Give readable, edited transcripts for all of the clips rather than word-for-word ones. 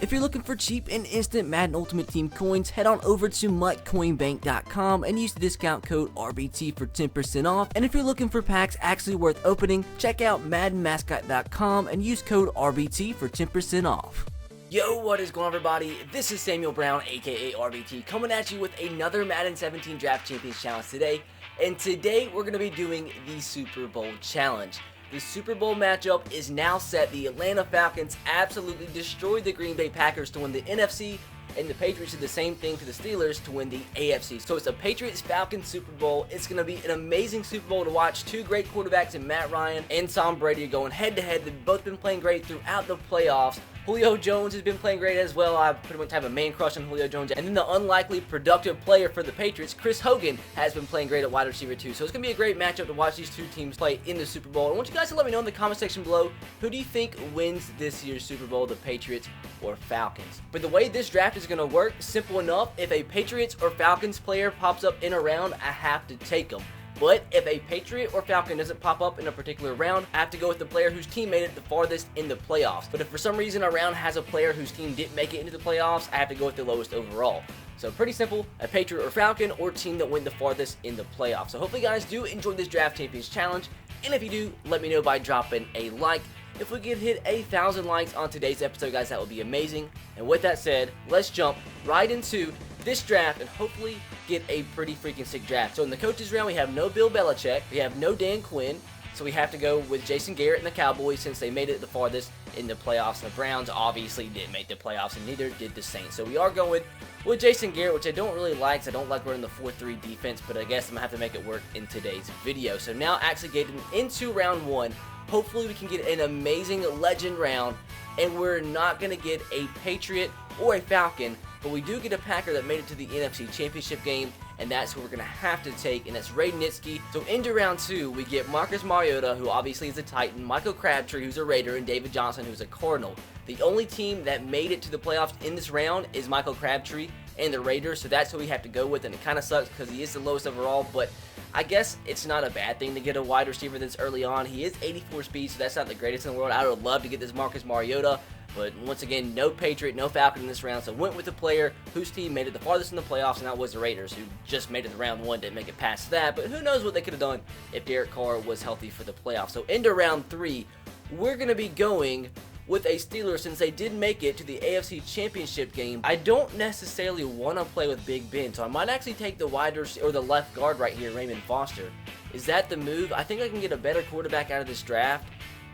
If you're looking for cheap and instant Madden Ultimate Team coins, head on over to MikeCoinBank.com and use the discount code RBT for 10% off. And if you're looking for packs actually worth opening, check out MaddenMascot.com and use code RBT for 10% off. Yo, what is going on, everybody? This is Samuel Brown, aka RBT, coming at you with another Madden 17 Draft Champions Challenge today. And today we're going to be doing the Super Bowl Challenge. The Super Bowl matchup is now set. The Atlanta Falcons absolutely destroyed the Green Bay Packers to win the NFC, and the Patriots did the same thing to the Steelers to win the AFC. So it's a Patriots-Falcons Super Bowl. It's going to be an amazing Super Bowl to watch. Two great quarterbacks in Matt Ryan and Tom Brady are going head-to-head. They've both been playing great throughout the playoffs. Julio Jones has been playing great as well. I pretty much have a man crush on Julio Jones. And then the unlikely productive player for the Patriots, Chris Hogan, has been playing great at wide receiver too. So it's going to be a great matchup to watch these two teams play in the Super Bowl. I want you guys to let me know in the comment section below, who do you think wins this year's Super Bowl, the Patriots or Falcons? But the way this draft is going to work, simple enough. If a Patriots or Falcons player pops up in a round, I have to take them. But if a Patriot or Falcon doesn't pop up in a particular round, I have to go with the player whose team made it the farthest in the playoffs. But if for some reason a round has a player whose team didn't make it into the playoffs, I have to go with the lowest overall. So pretty simple, a Patriot or Falcon or team that went the farthest in the playoffs. So hopefully you guys do enjoy this Draft Champions Challenge. And if you do, let me know by dropping a like. If we could hit 1,000 likes on today's episode, guys, that would be amazing. And with that said, let's jump right into this draft and hopefully get a pretty freaking sick draft. So in the coaches round, we have no Bill Belichick, we have no Dan Quinn, so we have to go with Jason Garrett and the Cowboys since they made it the farthest in the playoffs. The Browns obviously didn't make the playoffs, and neither did the Saints. So we are going with Jason Garrett, which I don't really like, so I don't like running the 4-3 defense, but I guess I'm going to have to make it work in today's video. So now actually getting into round one, hopefully we can get an amazing legend round, and we're not going to get a Patriot or a Falcon, but we do get a Packer that made it to the NFC Championship game, and that's who we're going to have to take, and that's Ray Nitschke. So into round two, we get Marcus Mariota, who obviously is a Titan, Michael Crabtree, who's a Raider, and David Johnson, who's a Cardinal. The only team that made it to the playoffs in this round is Michael Crabtree and the Raiders, so that's who we have to go with, and it kind of sucks because he is the lowest overall, but I guess it's not a bad thing to get a wide receiver this early on. He is 84 speed, so that's not the greatest in the world. I would love to get this Marcus Mariota, but once again, no Patriot, no Falcon in this round, so went with the player whose team made it the farthest in the playoffs, and that was the Raiders, who just made it to round one, didn't make it past that, but who knows what they could have done if Derek Carr was healthy for the playoffs. So into round three, we're going to be going with a Steelers since they did make it to the AFC Championship game. I don't necessarily want to play with Big Ben, so I might actually take the wide receiver or the left guard right here, Raymond Foster. Is that the move? I think I can get a better quarterback out of this draft.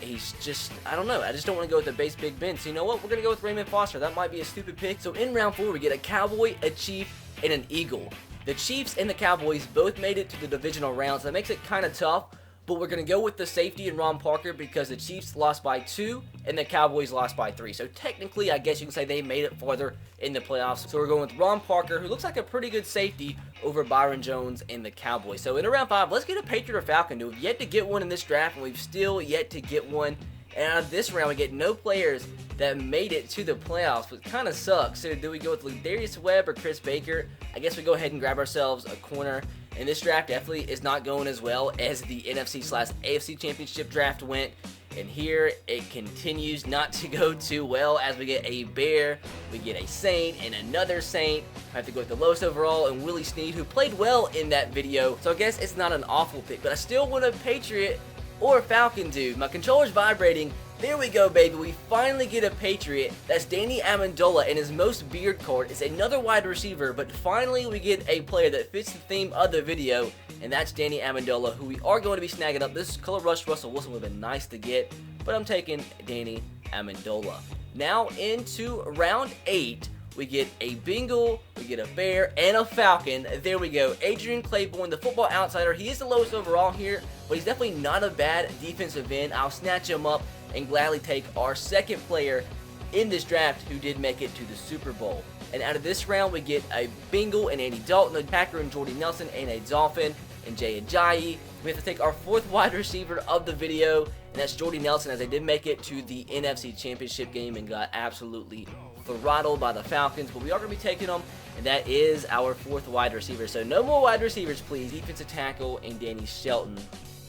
He's just, I don't know, I just don't want to go with the base Big Ben. So you know what, we're going to go with Raymond Foster. That might be a stupid pick. So in round four, we get a Cowboy, a Chief, and an Eagle. The Chiefs and the Cowboys both made it to the divisional round, so that makes it kind of tough. But we're going to go with the safety and Ron Parker because the Chiefs lost by 2 and the Cowboys lost by 3. So technically, I guess you can say they made it farther in the playoffs. So we're going with Ron Parker, who looks like a pretty good safety, over Byron Jones and the Cowboys. So in round 5, let's get a Patriot or Falcon. We've yet to get one in this draft, and we've still yet to get one. And out of this round, we get no players that made it to the playoffs, which kind of sucks. So do we go with Ladarius Webb or Chris Baker? I guess we go ahead and grab ourselves a corner. And this draft definitely is not going as well as the NFC/AFC Championship draft went. And here it continues not to go too well as we get a Bear, we get a Saint, and another Saint. I have to go with the lowest overall and Willie Snead, who played well in that video. So I guess it's not an awful pick, but I still want a Patriot or a Falcon, dude. My controller's vibrating. There we go, baby. We finally get a Patriot. That's Danny Amendola, and his most beard card is another wide receiver, but finally we get a player that fits the theme of the video, and that's Danny Amendola, who we are going to be snagging up. This color rush Russell Wilson would have been nice to get, but I'm taking Danny Amendola. Now into round 8, we get a Bengal, we get a Bear, and a Falcon. There we go. Adrian Claiborne, the Football Outsider. He is the lowest overall here, but he's definitely not a bad defensive end. I'll snatch him up and gladly take our second player in this draft who did make it to the Super Bowl. And out of this round, we get a Bengal and Andy Dalton, a Packer and Jordy Nelson, and a Dolphin and Jay Ajayi. We have to take our fourth wide receiver of the video, and that's Jordy Nelson, as they did make it to the NFC Championship game and got absolutely throttled by the Falcons. But we are going to be taking them, and that is our fourth wide receiver. So no more wide receivers, please. Defensive tackle and Danny Shelton.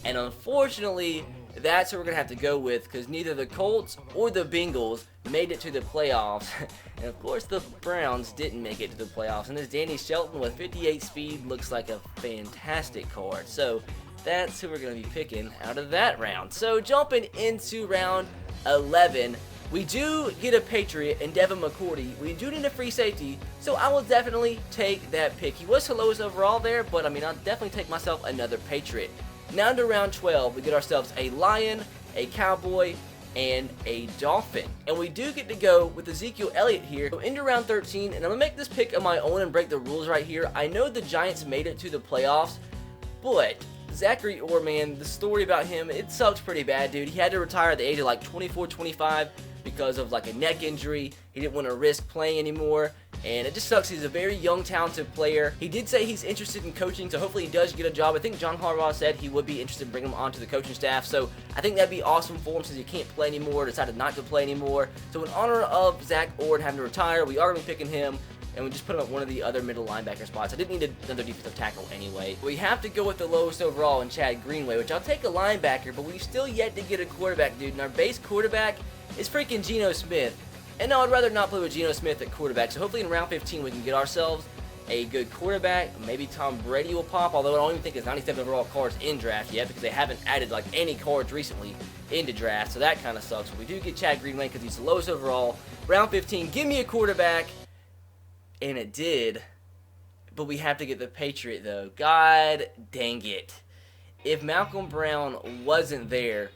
And unfortunately, that's what we're going to have to go with, because neither the Colts or the Bengals made it to the playoffs. And of course the Browns didn't make it to the playoffs. And this Danny Shelton with 58 speed looks like a fantastic card. So that's who we're going to be picking out of that round. So jumping into round 11, we do get a Patriot in Devin McCourty. We do need a free safety, so I will definitely take that pick. He was the lowest overall there, but I mean, I'll definitely take myself another Patriot. Now to round 12, we get ourselves a Lion, a Cowboy, and a Dolphin. And we do get to go with Ezekiel Elliott here. So into round 13, and I'm going to make this pick of my own and break the rules right here. I know the Giants made it to the playoffs, but Zachary Orr, man, the story about him, it sucks pretty bad, dude. He had to retire at the age of like 24, 25 because of like a neck injury. He didn't want to risk playing anymore, and it just sucks. He's a very young, talented player. He did say he's interested in coaching, so hopefully he does get a job. I think John Harbaugh said he would be interested in bringing him onto the coaching staff, so I think that'd be awesome for him since he can't play anymore, decided not to play anymore. So in honor of Zach Orr having to retire, we are going to be picking him, and we just put him at one of the other middle linebacker spots. I didn't need another defensive tackle anyway. We have to go with the lowest overall in Chad Greenway, which I'll take a linebacker, but we've still yet to get a quarterback, dude. And our base quarterback is freaking Geno Smith. And no, I'd rather not play with Geno Smith at quarterback. So hopefully in round 15 we can get ourselves a good quarterback. Maybe Tom Brady will pop, although I don't even think there's 97 overall cards in draft yet because they haven't added like any cards recently into draft. So that kind of sucks. But we do get Chad Greenway because he's the lowest overall. Round 15, give me a quarterback. And it did, but we have to get the Patriot though. God dang it. If Malcolm Brown wasn't there,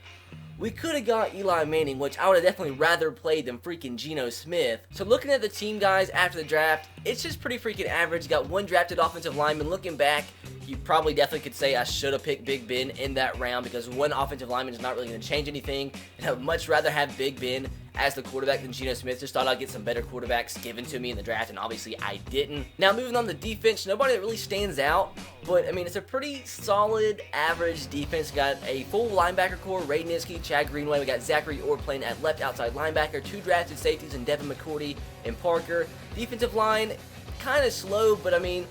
we could have got Eli Manning, which I would have definitely rather played than freaking Geno Smith. So looking at the team, guys, after the draft, it's just pretty freaking average. You got one drafted offensive lineman. Looking back, you probably definitely could say I should have picked Big Ben in that round because one offensive lineman is not really going to change anything. And I would much rather have Big Ben as the quarterback than Geno Smith. Just thought I'd get some better quarterbacks given to me in the draft, and obviously I didn't. Now moving on to defense, nobody that really stands out, but I mean it's a pretty solid average defense. Got a full linebacker core, Ray Nizki, Chad Greenway. We got Zachary Orr playing at left outside linebacker, two drafted safeties in Devin McCourty and Parker. Defensive line, kind of slow, but I mean,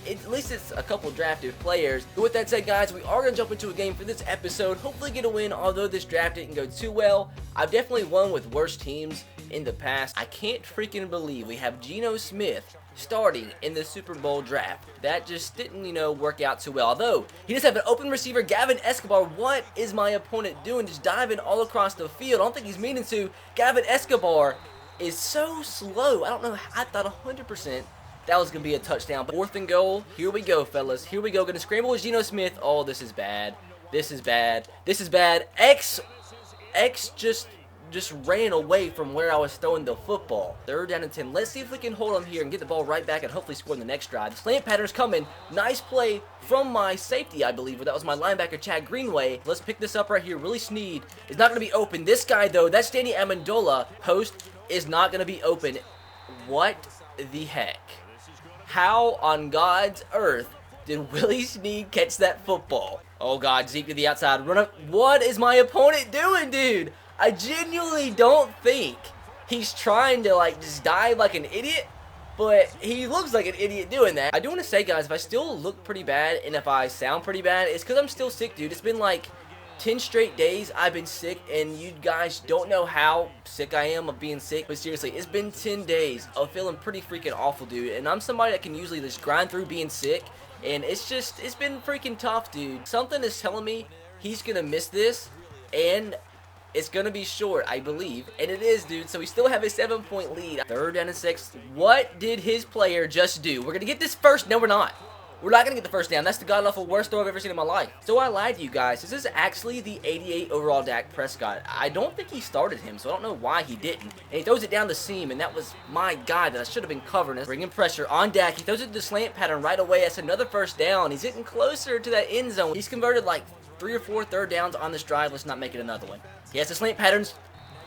at least it's a couple drafted players. But with that said, guys, we are going to jump into a game for this episode. Hopefully get a win, although this draft didn't go too well. I've definitely won with worse teams in the past. I can't freaking believe we have Geno Smith starting in the Super Bowl draft. That just didn't, work out too well. Although, he does have an open receiver, Gavin Escobar. What is my opponent doing? Just diving all across the field. I don't think he's meaning to. Gavin Escobar is so slow. I don't know. I thought 100% that was going to be a touchdown. But 4th and goal. Here we go, fellas. Here we go. Going to scramble with Geno Smith. Oh, this is bad. This is bad. This is bad. X just ran away from where I was throwing the football. 3rd down and 10. Let's see if we can hold him here and get the ball right back and hopefully score in the next drive. The slant pattern's coming. Nice play from my safety, I believe, or that was my linebacker, Chad Greenway. Let's pick this up right here. Willie Snead is not going to be open. This guy, though, that's Danny Amendola. Post is not going to be open. What the heck? How on God's earth did Willie Snead catch that football? Oh God, Zeke to the outside, run up. What is my opponent doing, dude? I genuinely don't think he's trying to just dive like an idiot, but he looks like an idiot doing that. I do want to say, guys, if I still look pretty bad and if I sound pretty bad, it's because I'm still sick, dude. It's been like 10 straight days I've been sick, and you guys don't know how sick I am of being sick, but seriously, it's been 10 days of feeling pretty freaking awful, dude, and I'm somebody that can usually just grind through being sick, and it's been freaking tough, dude. Something is telling me he's gonna miss this, and it's gonna be short, I believe, and it is, dude, so we still have a 7-point lead. 3rd down and 6. What did his player just do? We're gonna get this first. No, we're not. We're not going to get the first down. That's the god-awful worst throw I've ever seen in my life. So I lied to you guys. This is actually the 88 overall Dak Prescott. I don't think he started him, so I don't know why he didn't. And he throws it down the seam, and that was my God that I should have been covering. Bringing pressure on Dak. He throws it to the slant pattern right away. That's another first down. He's getting closer to that end zone. He's converted like 3 or 4 third downs on this drive. Let's not make it another one. He has the slant patterns,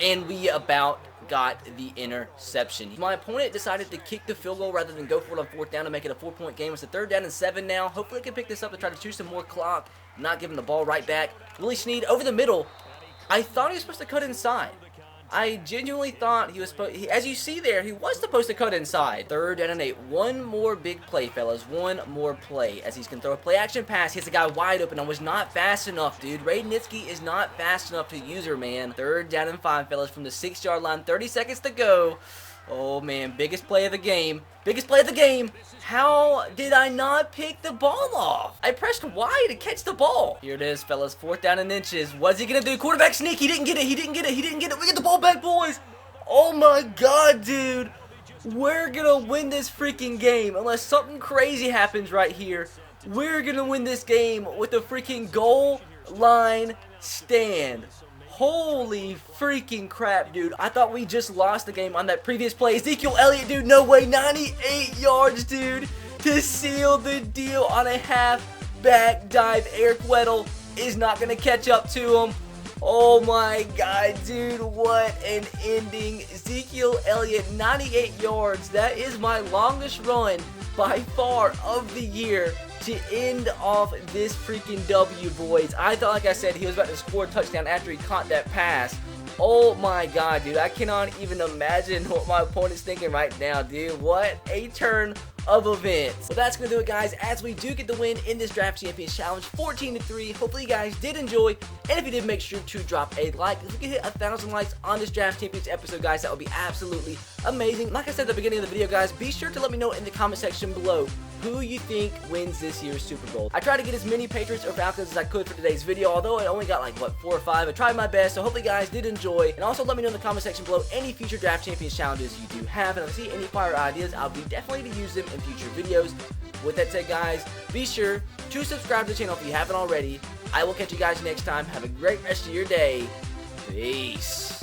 and we about got the interception. My opponent decided to kick the field goal rather than go for it on 4th down to make it a 4-point game. It's a 3rd down and 7 now. Hopefully I can pick this up and try to choose some more clock, not giving the ball right back. Willie Snead over the middle. I thought he was supposed to cut inside. I genuinely thought he was supposed, as you see there, he was supposed to cut inside. 3rd and 8. One more big play, fellas. One more play as he's going to throw a play action pass. Hits a guy wide open. I was not fast enough, dude. Ray Nitsky is not fast enough to use her, man. 3rd down and 5, fellas, from the 6-yard line. 30 seconds to go. Oh, man. Biggest play of the game. Biggest play of the game. How did I not pick the ball off? I pressed Y to catch the ball. Here it is, fellas. 4th down and inches. What's he going to do? Quarterback sneak. He didn't get it. He didn't get it. He didn't get it. We get the ball back, boys. Oh, my God, dude. We're going to win this freaking game. Unless something crazy happens right here. We're going to win this game with a freaking goal line stand. Holy freaking crap, dude. I thought we just lost the game on that previous play. Ezekiel Elliott, dude, no way. 98 yards, dude, to seal the deal on a half-back dive. Eric Weddle is not going to catch up to him. Oh, my God, dude, what an ending. Ezekiel Elliott, 98 yards. That is my longest run by far of the year to end off this freaking W, boys. I thought, like I said, he was about to score a touchdown after he caught that pass. Oh my God, dude. I cannot even imagine what my opponent's thinking right now, dude. What a turn of events. Well, that's going to do it, guys, as we do get the win in this Draft Champions Challenge, 14-3. Hopefully, you guys did enjoy, and if you did, make sure to drop a like. If we can hit 1,000 likes on this Draft Champions episode, guys, that would be absolutely amazing. Like I said at the beginning of the video, guys, be sure to let me know in the comment section below who you think wins this year's Super Bowl. I tried to get as many Patriots or Falcons as I could for today's video, although I only got like, what, 4 or 5. I tried my best, so hopefully you guys did enjoy. And also let me know in the comment section below any future Draft Champions challenges you do have, and if I see any fire ideas, I'll be definitely to use them in future videos. With that said, guys, be sure to subscribe to the channel if you haven't already. I will catch you guys next time. Have a great rest of your day. Peace.